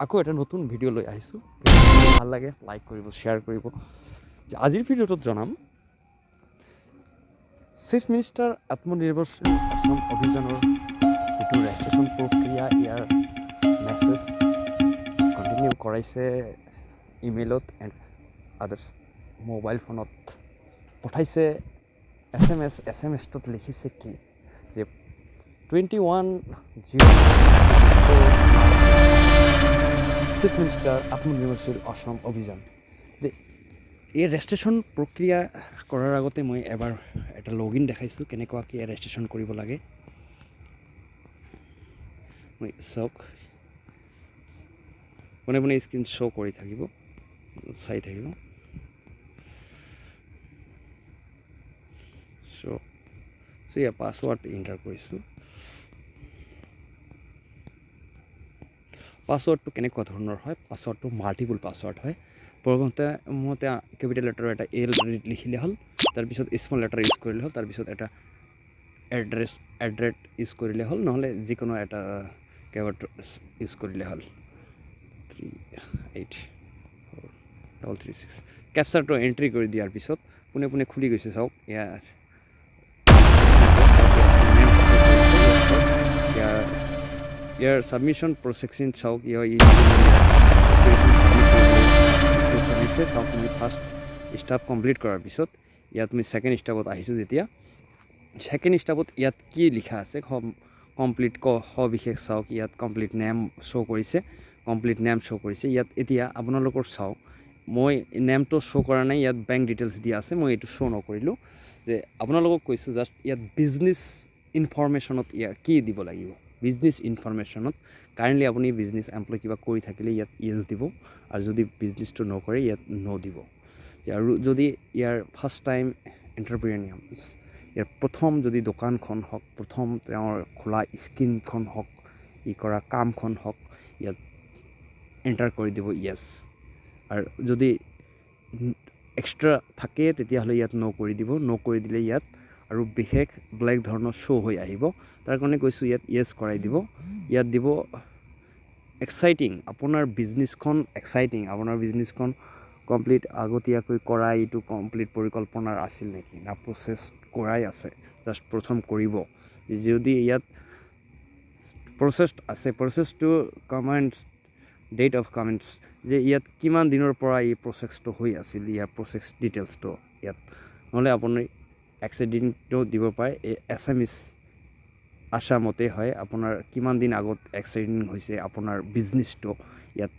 আকৌ এটা নতুন ভিডিঅ' লৈ আহিছোঁ। ভাল লাগে লাইক কৰিব, শ্বেয়াৰ কৰিব। আজিৰ ভিডিঅ'টোত জনাম চিফ মিনিষ্টাৰ আত্মনিৰ্ভৰশীল অসম অভিযানৰ যিটো ৰেজিষ্ট্ৰেশ্যন প্ৰক্ৰিয়া, ইয়াৰ মেছেজ কণ্টিনিউ কৰাইছে ইমেইলত এণ্ড আদাৰ্ছ মোবাইল ফোনত পঠাইছে এছ এম এছটোত লিখিছে কি যে 2104 চিফ মিনিষ্টাৰ আত্মনিৰ্ভৰশীল অসম অভিযান। যে এই ৰেজিষ্ট্ৰেশ্যন প্ৰক্ৰিয়া কৰাৰ আগতে মই এবাৰ এটা লগ ইন দেখাইছোঁ কেনেকুৱাকৈ ৰেজিষ্ট্ৰেশ্যন কৰিব লাগে। মই চাওক, পোনে পোনে স্ক্ৰীন শ্ব' কৰি থাকিব, চাই থাকিব। চ' ইয়াৰ পাছৱৰ্ড এণ্টাৰ কৰিছোঁ। পাছৱৰ্ডটো কেনেকুৱা ধৰণৰ হয়? পাছৱৰ্ডটো মাল্টিপুল পাছৱৰ্ড হয়। প্ৰথমতে কেপিটেল লেটাৰ এটা এল লিখিলে হ'ল, তাৰপিছত স্মল লেটাৰ ইউজ কৰিলে হ'ল, তাৰপিছত এটা এড্ৰেছ ইউজ কৰিলে হ'ল, নহ'লে যিকোনো এটা কেৱৰ্ড ইউজ কৰিলে হ'ল। 384336 কেপচাৰটো এণ্ট্ৰি কৰি দিয়াৰ পিছত পোনে পোনে খুলি গৈছে। চাওক ইয়াৰ ছাবমিশ্যন প্ৰচেছিং চাওক, চাওক মই ফাৰ্ষ্ট ষ্টেপ কমপ্লিট কৰাৰ পিছত ইয়াত মই ছেকেণ্ড ষ্টেপত আহিছোঁ। যেতিয়া ছেকেণ্ড ষ্টেপত ইয়াত কি লিখা আছে কমপ্লিট সবিশেষ চাওক, ইয়াত কমপ্লিট নেম শ্ব' কৰিছে, ইয়াত এতিয়া আপোনালোকৰ চাওক মই নেমটো শ্ব' কৰা নাই, ইয়াত বেংক ডিটেইলছ দিয়া আছে, মই এইটো শ্ব' নকৰিলোঁ। যে আপোনালোকক কৈছোঁ জাষ্ট ইয়াত বিজনেছ ইনফৰমেশ্যনত কি দিব লাগিব। বিজনেছ ইনফৰমেশ্যনত কাৰেণ্টলি আপুনি বিজনেছ এমপ্লয় কিবা কৰি থাকিলে ইয়াত য়েছ দিব, আৰু যদি বিজনেছটো নকৰে ইয়াত ন' দিব। আৰু যদি ইয়াৰ ফাৰ্ষ্ট টাইম এণ্টাৰপ্ৰিনিয়ৰ, ইয়াৰ প্ৰথম যদি দোকানখন হওক, প্ৰথম তেওঁৰ খোলা স্কিমখন হওক, কৰা কামখন হওক, ইয়াত এণ্টাৰ কৰি দিব য়েছ। আৰু যদি এক্সট্ৰা থাকে তেতিয়াহ'লে ইয়াত ন' কৰি দিব। ন' কৰি দিলে ইয়াত আৰু বিশেষ বেলেগ ধৰণৰ শ্ব' হৈ আহিব। তাৰ কাৰণে কৈছোঁ ইয়াত য়েছ কৰাই দিব। ইয়াত দিব এক্সাইটিং, আপোনাৰ বিজনেছখন কমপ্লিট আগতীয়াকৈ কৰা, এইটো কমপ্লিট পৰিকল্পনাৰ আছিল নেকি, না প্ৰচেছ কৰাই আছে, জাষ্ট প্ৰথম কৰিব। যদি ইয়াত প্ৰচেছ আছে, প্ৰচেছটো কমেণ্টছ, ডেট অফ কমেণ্টছ, যে ইয়াত কিমান দিনৰ পৰা এই প্ৰচেছটো হৈ আছিল, ইয়াৰ প্ৰচেছ ডিটেইলছটো ইয়াত, নহ'লে আপুনি এক্সিডেণ্টটো দিব পাৰে। এই SMS আছামতে হয়, আপোনাৰ কিমান দিন আগত এক্সিডেণ্ট হৈছে আপোনাৰ বিজনেছটো, ইয়াত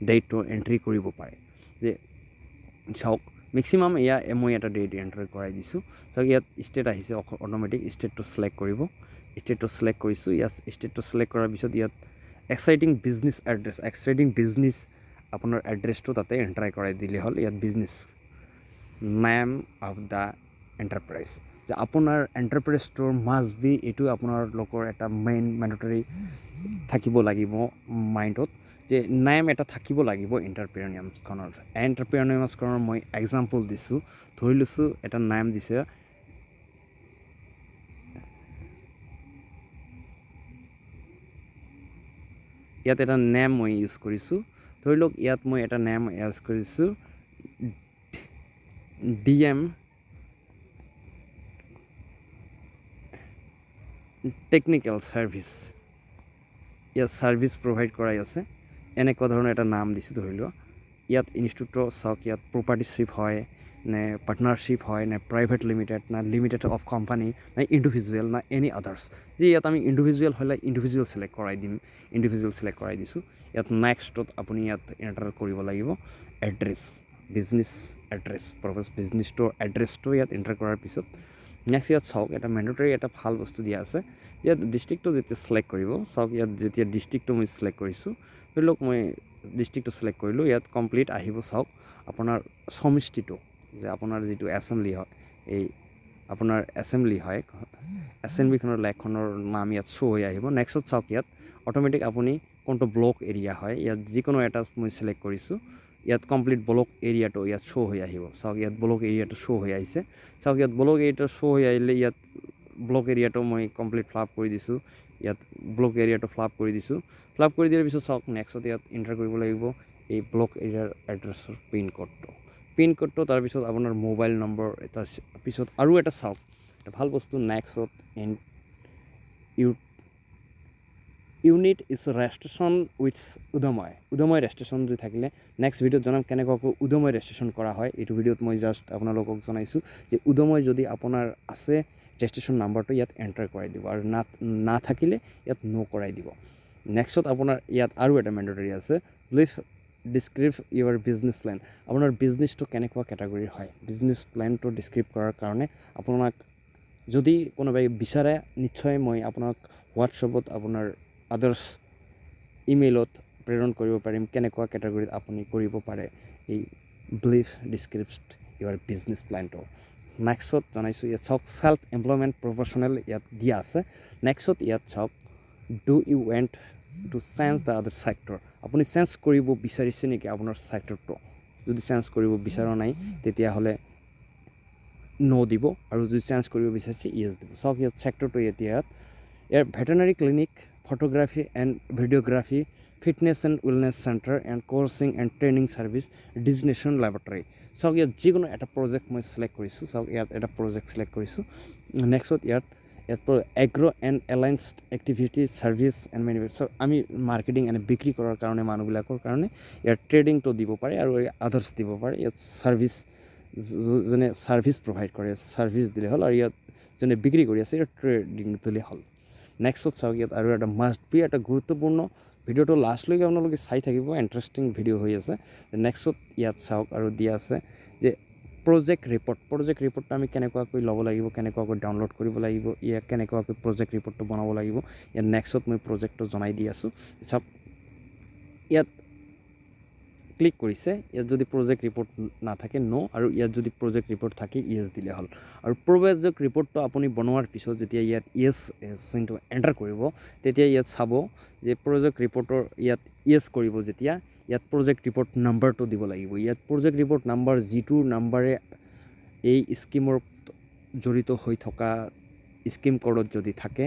ডেটটো এণ্ট্ৰি কৰিব পাৰে। যে চাওক মেক্সিমাম মই এটা ডেট এণ্ট্ৰি কৰাই দিছোঁ। চাওক ইয়াত ষ্টেট আহিছে, অট'মেটিক ষ্টেটটো ছিলেক্ট কৰিব। ষ্টেটটো ছিলেক্ট কৰিছোঁ। ইয়াত ষ্টেটটো ছিলেক্ট কৰাৰ পিছত ইয়াত এক্সাইটিং বিজনেছ এড্ৰেছ, আপোনাৰ এড্ৰেছটো তাতে এণ্টাৰ কৰাই দিলে হ'ল। ইয়াত business name of the enterprise, যে আপোনাৰ এণ্টাৰপ্ৰাইজটোৰ মাষ্ট বি, এইটো আপোনালোকৰ এটা মেণ্ডেটৰী থাকিব লাগিব মাইণ্ডত, যে নেম এটা থাকিব লাগিব এণ্টাৰপ্ৰিনিয়ৰছখনৰ। মই এক্সাম্পল দিছোঁ, ধৰি লৈছোঁ এটা নেম দিছে, ইয়াত এটা নেম মই ইউজ কৰিছোঁ। ধৰি লওক ইয়াত মই এটা নেম ইউজ কৰিছোঁ DM টেকনিকেল ছাৰ্ভিচ। ইয়াত ছাৰ্ভিচ প্ৰভাইড কৰাই আছে, এনেকুৱা ধৰণৰ এটা নাম দিছোঁ। ধৰি লোৱা ইয়াত ইনষ্টিটিউটৰ চাওক, ইয়াত প্ৰপাৰ্টিশ্বিপ হয় নে পাৰ্টনাৰশ্বিপ হয় নে প্ৰাইভেট লিমিটেড না লিমিটেড অফ কোম্পানী না ইণ্ডিভিজুৱেল না এনি আদাৰ্ছ। যে ইয়াত আমি ইণ্ডিভিজুৱেল হ'লে ইণ্ডিভিজুৱেল ছিলেক্ট কৰাই দিম, ইণ্ডিভিজুৱেল ছিলেক্ট কৰাই দিছোঁ। ইয়াত নেক্সটত আপুনি ইয়াত এণ্টাৰ কৰিব লাগিব এড্ৰেছ, বিজনেছ এড্ৰেছ, বিজনেছটোৰ এড্ৰেছটো ইয়াত এণ্টাৰ কৰাৰ পিছত নেক্সট ইয়াত চাওক এটা মেণ্ডেটৰী এটা ভাল বস্তু দিয়া আছে। ইয়াত ডিষ্ট্ৰিক্টটো যেতিয়া ছিলেক্ট কৰিব, চাওক ইয়াত যেতিয়া ডিষ্ট্ৰিক্টটো মই ছিলেক্ট কৰিছোঁ, ধৰি লওক মই ডিষ্ট্ৰিক্টটো ছিলেক্ট কৰিলোঁ। ইয়াত কমপ্লিট আহিব চাওক আপোনাৰ সমষ্টিটো, যে আপোনাৰ যিটো এছেম্বলি হয়, এই আপোনাৰ এছেম্বলিখনৰ লেখখনৰ নাম ইয়াত শ্ব' হৈ আহিব। নেক্সটত চাওক ইয়াত অট'মেটিক আপুনি কোনটো ব্লক এৰিয়া হয়, ইয়াত যিকোনো এটা মই ছিলেক্ট কৰিছোঁ। ইয়াত কমপ্লিট ব্লক এৰিয়াটো ইয়াত শ্ব' হৈ আহিব। চাওক ইয়াত ব্লক এৰিয়াটো শ্ব' হৈ আহিছে। চাওক ইয়াত ব্লক এৰিয়াটো শ্ব' হৈ আহিলে ইয়াত ব্লক এৰিয়াটো মই কমপ্লিট ফ্লাপ কৰি দিছোঁ ইয়াত ব্লক এৰিয়াটো ফ্লাপ কৰি দিছোঁ ফ্লাপ কৰি দিয়াৰ পিছত চাওক নেক্সট ইয়াত এণ্টাৰ কৰিব লাগিব এই ব্লক এৰিয়াৰ এড্ৰেছৰ পিনক'ডটো তাৰপিছত আপোনাৰ মোবাইল নম্বৰ এটা পিছত আৰু এটা চাওক এটা ভাল বস্তু next and unit is registration with Udyam registration যদি থাকিলে নেক্সট ভিডিঅ'ত জনাম কেনেকুৱাকৈ উদময় ৰেজিষ্ট্ৰেশ্যন কৰা হয় এইটো ভিডিঅ'ত মই জাষ্ট আপোনালোকক জনাইছোঁ যে উদময় যদি আপোনাৰ আছে ৰেজিষ্ট্ৰেশ্যন নাম্বাৰটো ইয়াত এণ্টাৰ কৰাই দিব আৰু নাথাকিলে ইয়াত ন' কৰাই দিব নেক্সটত আপোনাৰ ইয়াত আৰু এটা মেণ্ডেটৰী আছে please describe your business plan আপোনাৰ বিজনেছটো কেনেকুৱা কেটাগৰীৰ হয় বিজনেছ প্লেনটো ডিছক্ৰাইব কৰাৰ কাৰণে আপোনাক যদি কোনোবাই বিচাৰে নিশ্চয় মই আপোনাক হোৱাটছএপত আপোনাৰ আদাৰ্ছ ইমেইলত প্ৰেৰণ কৰিব পাৰিম কেনেকুৱা কেটাগৰীত আপুনি কৰিব পাৰে এই প্লিজ ডিছক্ৰাইব ইউৰ বিজনেছ প্লেনটো নেক্সটত জনাইছোঁ ইয়াত চাওক ছেল্ফ এমপ্লয়মেণ্ট প্ৰফেশ্যনেল ইয়াত দিয়া আছে নেক্সটত ইয়াত চাওক do you want to change the other sector আপুনি চেঞ্জ কৰিব বিচাৰিছে নেকি আপোনাৰ ছেক্টৰটো যদি চেঞ্জ কৰিব বিচৰা নাই তেতিয়াহ'লে ন' দিব আৰু যদি চেঞ্জ কৰিব বিচাৰিছে ইয়েছ দিব চাওক ইয়াত ছেক্টৰটো ইয়াত ইয়াৰ veterinary clinic photography and videography fitness and wellness centre and coaching and training service designation laboratory চাওক ইয়াত যিকোনো এটা প্ৰজেক্ট মই চিলেক্ট কৰিছোঁ চাওক ইয়াত এটা প্ৰজেক্ট চিলেক্ট কৰিছোঁ নেক্সটত ইয়াত agro' and allied activity service and manufacture আমি মাৰ্কেটিং এণ্ড বিক্ৰী কৰাৰ কাৰণে মানুহবিলাকৰ কাৰণে ইয়াত ট্ৰেডিংটো দিব পাৰে আৰু আদাৰ্ছ দিব পাৰে ইয়াত ছাৰ্ভিচ যোনে ছাৰ্ভিচ প্ৰভাইড কৰে ছাৰ্ভিচ দিলে হ'ল আৰু ইয়াত যোনে বিক্ৰী কৰি আছে ইয়াত ট্ৰেডিং দিলে হ'ল নেক্সটত চাওক ইয়াত আৰু এটা মাষ্ট বি এটা গুৰুত্বপূৰ্ণ ভিডিঅ'টো লাষ্টলৈকে আপোনালোকে চাই থাকিব ইণ্টাৰেষ্টিং ভিডিঅ' হৈ আছে নেক্সটত ইয়াত চাওক আৰু দিয়া আছে যে প্ৰজেক্ট ৰিপৰ্টটো আমি কেনেকুৱাকৈ ল'ব লাগিব কেনেকুৱাকৈ ডাউনলোড কৰিব লাগিব ইয়াক কেনেকুৱাকৈ প্ৰজেক্ট ৰিপৰ্টটো বনাব লাগিব ইয়াত নেক্সটত মই প্ৰজেক্টটো জনাই দি আছোঁ চাওক ইয়াত ক্লিক কৰিছে ইয়াত যদি প্ৰজেক্ট ৰিপৰ্ট নাথাকে ন' আৰু ইয়াত যদি প্ৰজেক্ট ৰিপৰ্ট থাকে ইয়েছ দিলে হ'ল আৰু প্ৰজেক্ট ৰিপৰ্টটো আপুনি বনোৱাৰ পিছত যেতিয়া ইয়াত ইয়েছ চিনটো এণ্টাৰ কৰিব তেতিয়া ইয়াত চাব যে প্ৰজেক্ট ৰিপৰ্টৰ ইয়াত ইয়েছ কৰিব যেতিয়া ইয়াত প্ৰজেক্ট ৰিপৰ্ট নাম্বাৰটো দিব লাগিব ইয়াত প্ৰজেক্ট ৰিপৰ্ট নাম্বাৰ যিটো নাম্বাৰে এই স্কিমৰ জড়িত হৈ থকা স্কিম ক'ডত যদি থাকে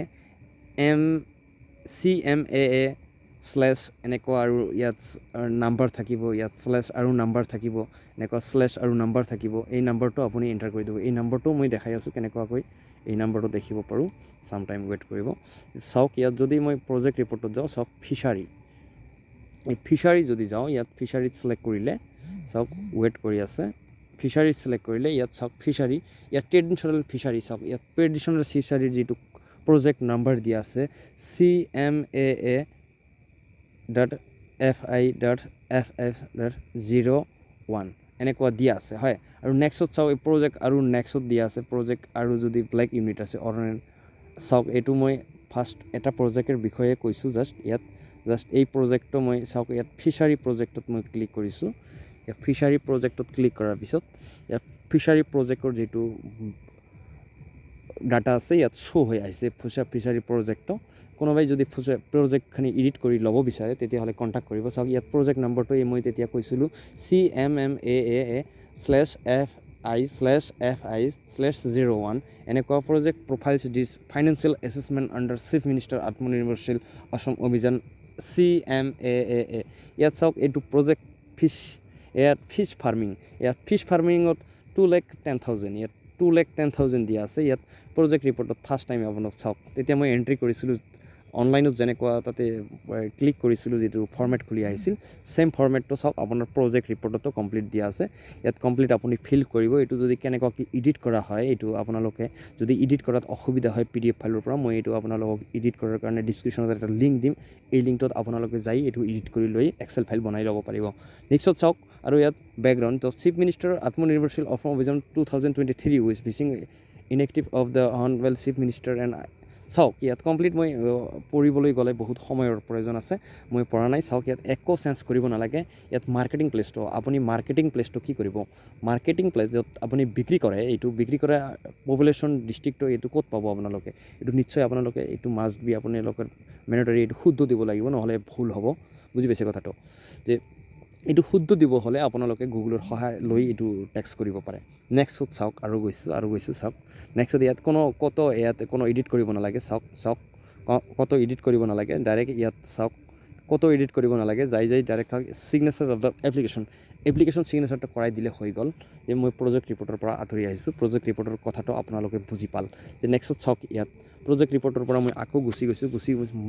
CMAA স্লেছ এনেকুৱা আৰু ইয়াত নাম্বাৰ থাকিব ইয়াত স্লেছ আৰু নাম্বাৰ থাকিব এনেকুৱা স্লেছ আৰু নাম্বাৰ থাকিব এই নাম্বাৰটো আপুনি এণ্টাৰ কৰি দিব এই নাম্বাৰটো মই দেখাই আছোঁ কেনেকুৱাকৈ এই নাম্বাৰটো দেখিব পাৰোঁ চাম টাইম ৱেইট কৰিব চাওক ইয়াত যদি মই প্ৰজেক্ট ৰিপৰ্টত যাওঁ চাওক ফিছাৰী এই ফিছাৰী যদি যাওঁ ইয়াত ফিছাৰীত ছিলেক্ট কৰিলে চাওক ৱেইট কৰি আছে ফিছাৰীত ছিলেক্ট কৰিলে ইয়াত চাওক ফিছাৰী ইয়াত ট্ৰেডিশ্যনেল ফিছাৰী চাওক ইয়াত ট্ৰেডিশ্যনেল ফিছাৰীৰ যিটো প্ৰজেক্ট নাম্বাৰ দিয়া আছে CMAA.FI.FF.01 এনেকুৱা দিয়া আছে হয় আৰু নেক্সটত চাওক এই প্ৰজেক্ট আৰু নেক্সটত দিয়া আছে প্ৰজেক্ট আৰু যদি ব্লেক ইউনিট আছে চাওক এইটো মই ফাৰ্ষ্ট এটা প্ৰজেক্টৰ বিষয়ে কৈছোঁ ইয়াত এই প্ৰজেক্টটো মই চাওক ইয়াত ফিছাৰী প্ৰজেক্টত মই ক্লিক কৰিছোঁ ইয়াত ফিছাৰী প্ৰজেক্টত ক্লিক কৰাৰ পিছত ইয়াত ফিছাৰী প্ৰজেক্টৰ যিটো ডাটা আছে ইয়াত শ্ব' হৈ আহিছে ফিছাৰী প্ৰজেক্টটো কোনোবাই যদি প্ৰজেক্টখিনি এডিট কৰি ল'ব বিচাৰে তেতিয়াহ'লে কণ্টেক্ট কৰিব চাওক ইয়াত প্ৰজেক্ট নাম্বাৰটো মই তেতিয়া কৈছিলোঁ CMMAA/FI/FI/01 এনেকুৱা project profiles this financial assessment under chief minister Atmanirbharshil Asom অভিযান CMAA ইয়াত চাওক এইটো প্ৰজেক্ট ফিছ ফাৰ্মিঙত 2,10,000 ইয়াত 2,10,000 দিয়া আছে ইয়াত প্ৰজেক্ট ৰিপৰ্টত ফাৰ্ষ্ট টাইম আপোনাক চাওক তেতিয়া মই এণ্ট্ৰি কৰিছিলোঁ অনলাইনত যেনেকুৱা তাতে ক্লিক কৰিছিলোঁ যিটো ফৰ্মেট খুলি আহিছিল ছেম ফৰ্মেটটো চাওক আপোনাৰ প্ৰজেক্ট ৰিপৰ্টতো কমপ্লিট দিয়া আছে ইয়াত কমপ্লিট আপুনি ফিল কৰিব এইটো যদি কেনেকুৱাকৈ এডিট কৰা হয় এইটো আপোনালোকে যদি এডিট কৰাত অসুবিধা হয় PDF ফাইলৰ পৰা মই এইটো আপোনালোকক এডিট কৰাৰ কাৰণে ডিছক্ৰিপশ্যনত এটা লিংক দিম এই লিংকটোত আপোনালোকে যাই এইটো এডিট কৰি লৈ এক্সেল ফাইল বনাই ল'ব পাৰিব নেক্সটত চাওক আৰু ইয়াত background chief minister Atmanirbharshil Asom Abhiyan 2023 with বিচিং initiative of the honourable chief minister and চাওক ইয়াত কমপ্লিট মই পঢ়িবলৈ গ'লে বহুত সময়ৰ প্ৰয়োজন আছে মই পঢ়া নাই চাওক ইয়াত একো চেঞ্জ কৰিব নালাগে ইয়াত মাৰ্কেটিং প্লেচটো আপুনি মাৰ্কেটিং প্লেচটো কি কৰিব মাৰ্কেটিং প্লেচ য'ত আপুনি বিক্ৰী কৰে এইটো বিক্ৰী কৰা পপুলেশ্যন ডিষ্ট্ৰিক্টটো এইটো ক'ত পাব আপোনালোকে এইটো নিশ্চয় আপোনালোকে এইটো মাষ্ট বি আপোনালোকৰ মেণ্ডেটৰী এইটো শুদ্ধ দিব লাগিব নহ'লে ভুল হ'ব বুজি পাইছে কথাটো যে এইটো শুদ্ধ দিব হ'লে আপোনালোকে গুগলৰ সহায় লৈ এইটো টেক্সট কৰিব পাৰে নেক্সটত চাওক আৰু গৈছোঁ চাওক নেক্সটত ইয়াত কোনো এডিট কৰিব নালাগে চাওক কত এডিট কৰিব নালাগে ডাইৰেক্ট ইয়াত চাওক কত এডিট কৰিব নালাগে যাই ডাইৰেক্ট চাওক চিগনেচাৰ অফ দ্য এপ্লিকেশ্যন চিগনেচাৰটো কৰাই দিলে হৈ গ'ল যে মই প্ৰজেক্ট ৰিপৰ্টৰ পৰা আঁতৰি আহিছোঁ প্ৰজেক্ট ৰিপৰ্টৰ কথাটো আপোনালোকে বুজি পাল যে নেক্সটত চাওক ইয়াত প্ৰজেক্ট ৰিপৰ্টৰ পৰা মই আকৌ গুচি গৈছোঁ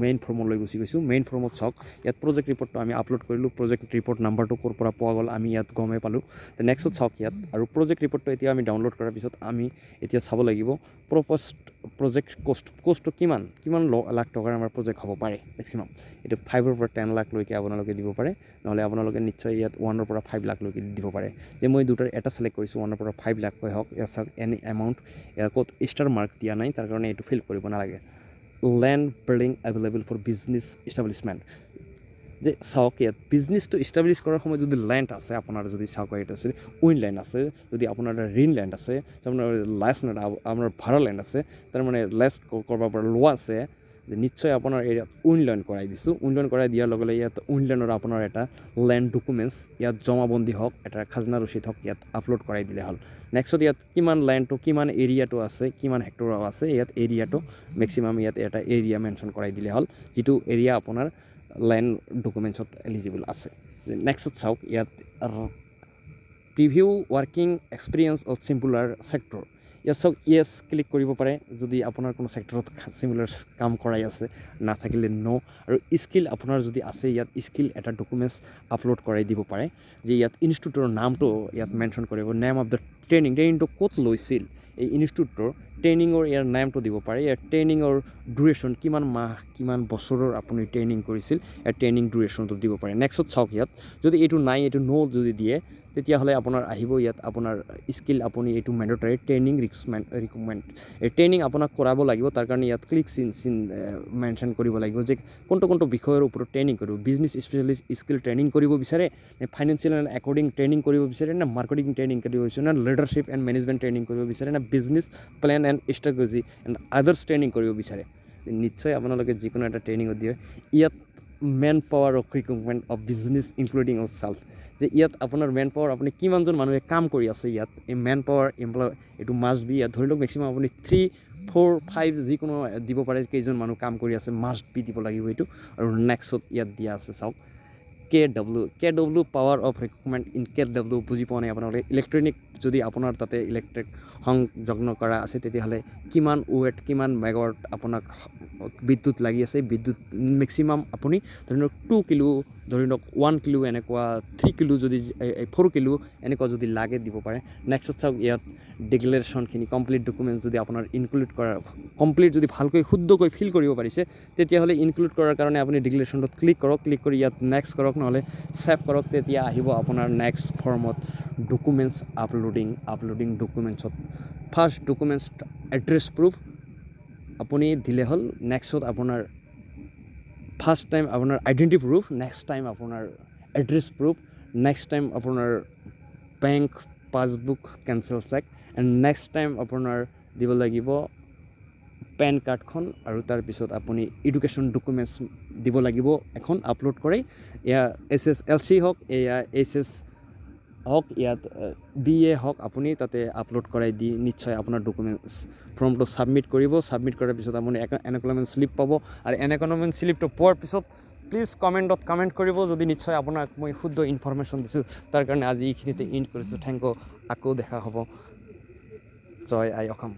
মেইন ফৰ্মলৈ গুচি গৈছোঁ মেইন ফৰ্মত চাওক ইয়াত প্ৰজেক্ট ৰিপৰ্টটো আমি আপলোড কৰিলোঁ প্ৰজেক্ট ৰিপৰ্ট নাম্বাৰটো ক'ৰ পৰা পোৱা গ'ল আমি ইয়াত গমেই পালোঁ নেক্সটত চাওক ইয়াত আৰু প্ৰজেক্ট ৰিপৰ্টটো এতিয়া আমি ডাউনলোড কৰাৰ পিছত আমি এতিয়া চাব লাগিব প্ৰজেক্ট কষ্টটো কিমান লাখ টকাৰ আমাৰ প্ৰজেক্ট হ'ব পাৰে মেক্সিমাম এইটো 5 পৰা 10 লাখলৈকে আপোনালোকে দিব পাৰে নহ'লে আপোনালোকে নিশ্চয় ইয়াত 1 পৰা 5 লাখলৈকে দিব পাৰে যে মই দুটাৰ এটা চিলেক্ট কৰিছোঁ 1 পৰা 5 লাখকৈ হওক ইয়াত চাওক এনি এমাউণ্ট ক'ত ষ্টাৰ মাৰ্ক দিয়া নাই তাৰ কাৰণে এইটো ফিল কৰিব নালাগে land building available for business establishment যে চাওক ইয়াত বিজনেছটো ইষ্টাব্লিছ কৰাৰ সময়ত যদি লেণ্ড আছে আপোনাৰ যদি চাওক ইয়াত আছে উইন লেণ্ড আছে যদি আপোনাৰ ঋণ লেণ্ড আছে আপোনাৰ লাষ্ট লেণ্ড আপোনাৰ ভাড়া লেণ্ড আছে তাৰমানে লেছ কৰিব পৰা লোৱা আছে নিশ্চয় আপোনাৰ এৰিয়াত উইন লেণ্ড কৰাই দিছোঁ উইন লেণ্ড কৰাই দিয়াৰ লগে লগে ইয়াত উইন লেণ্ডৰ আপোনাৰ এটা লেণ্ড ডকুমেণ্টছ ইয়াত জমাবন্দী হওক এটা খাজনা ৰচিদ হওক ইয়াত আপলোড কৰাই দিলে হ'ল নেক্সট ইয়াত কিমান লেণ্ডটো কিমান এৰিয়াটো আছে কিমান হেক্টৰ আছে ইয়াত এৰিয়াটো মেক্সিমাম ইয়াত এটা এৰিয়া মেনশ্যন কৰাই দিলে হ'ল যিটো এৰিয়া আপোনাৰ লেণ্ড ডকুমেণ্টছত এলিজিবল আছে নেক্সট চাওক ইয়াত previous working experience of similar sector ইয়াত চাওক ইয়েছ ক্লিক কৰিব পাৰে যদি আপোনাৰ কোনো ছেক্টৰত চিমিলাৰ কাম কৰাই আছে নাথাকিলে ন' আৰু স্কিল আপোনাৰ যদি আছে ইয়াত স্কিল এটা ডকুমেণ্টছ আপলোড কৰাই দিব পাৰে যে ইয়াত ইনষ্টিটিউটৰ নামটো ইয়াত মেনশ্যন কৰিব নেম অফ দ্য ট্ৰেইনিংটো ক'ত লৈছিল এই ইনষ্টিটিউটৰ ট্ৰেইনিঙৰ ইয়াৰ নামটো দিব পাৰে ইয়াৰ ট্ৰেইনিঙৰ ডিউৰেশ্যন কিমান মাহ কিমান বছৰৰ আপুনি ট্ৰেইনিং কৰিছিল ইয়াৰ ট্ৰেইনিং ডিউৰেশ্যনটো দিব পাৰে নেক্সটত চাওক ইয়াত যদি এইটো নাই এইটো ন' যদি দিয়ে তেতিয়াহ'লে আপোনাৰ আহিব ইয়াত আপোনাৰ স্কিল আপুনি এইটো মেণ্ডেটৰী ট্ৰেইনিং ৰিকুৱাৰমেণ্ট এই ট্ৰেইনিং আপোনাক কৰাব লাগিব তাৰ কাৰণে ইয়াত ক্লিক চিন মেনশ্যন কৰিব লাগিব যে কোনটো বিষয়ৰ ওপৰত ট্ৰেইনিং কৰিব বিজনেছ স্পেচিয়েলিষ্ট স্কিল ট্ৰেইনিং কৰিব বিচাৰে নে ফাইনেন্সিয়েল এণ্ড একাউণ্টিং ট্ৰেইনিং কৰিব বিচাৰে নে মাৰ্কেটিং ট্ৰেইনিং কৰিব বিচাৰে নে লিডাৰশ্বিপ এণ্ড মেনেজমেণ্ট ট্ৰেইনিং কৰিব বিচাৰে নে business plan and strategy and others training কৰিব বিচাৰে নিশ্চয় আপোনালোকে যিকোনো এটা ট্ৰেইনিঙত দিয়ে ইয়াত manpower of recruitment of business including of self যে ইয়াত আপোনাৰ মেন পাৱাৰ আপুনি কিমানজন মানুহে কাম কৰি আছে ইয়াত এই মেন পাৱাৰ এমপ্লয় এইটো মাষ্ট বি ইয়াত ধৰি লওক মেক্সিমাম আপুনি 3, 4, 5 যিকোনো দিব পাৰে কেইজন মানুহ কাম কৰি আছে মাষ্ট বি দিব লাগিব এইটো আৰু নেক্সটত ইয়াত দিয়া আছে চাওক KW power of recruitment in KW বুজি পোৱা নাই আপোনালোকে ইলেক্ট্ৰনিক যদি আপোনাৰ তাতে ইলেক্ট্ৰিক সংযুক্ত কৰা আছে তেতিয়াহ'লে কিমান ৱেট কিমান মেগাৱাট আপোনাক বিদ্যুৎ লাগি আছে বিদ্যুৎ মেক্সিমাম আপুনি ধৰি লওক 2 কিলো ধৰি লওক 1 কিলো এনেকুৱা 3 কিলো যদি 4 কিলো এনেকুৱা যদি লাগে দিব পাৰে নেক্সট চাওক ইয়াত ডিক্লেৰেশ্যনখিনি কমপ্লিট ডকুমেণ্টছ যদি আপোনাৰ ইনক্লুড কৰা কমপ্লিট যদি ভালকৈ শুদ্ধকৈ ফিল কৰিব পাৰিছে তেতিয়াহ'লে ইনক্লুড কৰাৰ কাৰণে আপুনি ডিক্লেৰেশ্যনটোত ক্লিক কৰি ইয়াত নেক্সট কৰক নহ'লে ছেভ কৰক তেতিয়া আহিব আপোনাৰ নেক্সট ফৰ্মত ডকুমেণ্টছ আপলোডিং ডকুমেণ্টছত ফাৰ্ষ্ট ডকুমেণ্টছ এড্ৰেছ প্ৰুফ আপুনি দিলে হ'ল নেক্সটত আপোনাৰ ফাৰ্ষ্ট টাইম আপোনাৰ আইডেণ্টি প্ৰুফ নেক্সট টাইম আপোনাৰ এড্ৰেছ প্ৰুফ নেক্সট টাইম আপোনাৰ bank passbook cancel cheque and next time আপোনাৰ দিব লাগিব পেন কাৰ্ডখন আৰু তাৰপিছত আপুনি এডুকেশ্যন ডকুমেণ্টছ দিব লাগিব এখন আপলোড কৰি এয়া SSLC হওক এয়া SS হওক ইয়াত BA হওক আপুনি তাতে আপলোড কৰাই দি নিশ্চয় আপোনাৰ ডকুমেণ্টছ ফৰ্মটো ছাবমিট কৰাৰ পিছত আপুনি এনকলমেণ্ট শ্লিপ পাব আৰু এনকলমেণ্ট শ্লিপটো পোৱাৰ পিছত প্লিজ কমেণ্টত কমেণ্ট কৰিব যদি নিশ্চয় আপোনাক মই শুদ্ধ ইনফৰমেশ্যন দিছোঁ তাৰ কাৰণে আজি এইখিনিতে এণ্ড কৰিছোঁ থেংক ইউ আকৌ দেখা হ'ব জয় আই অসম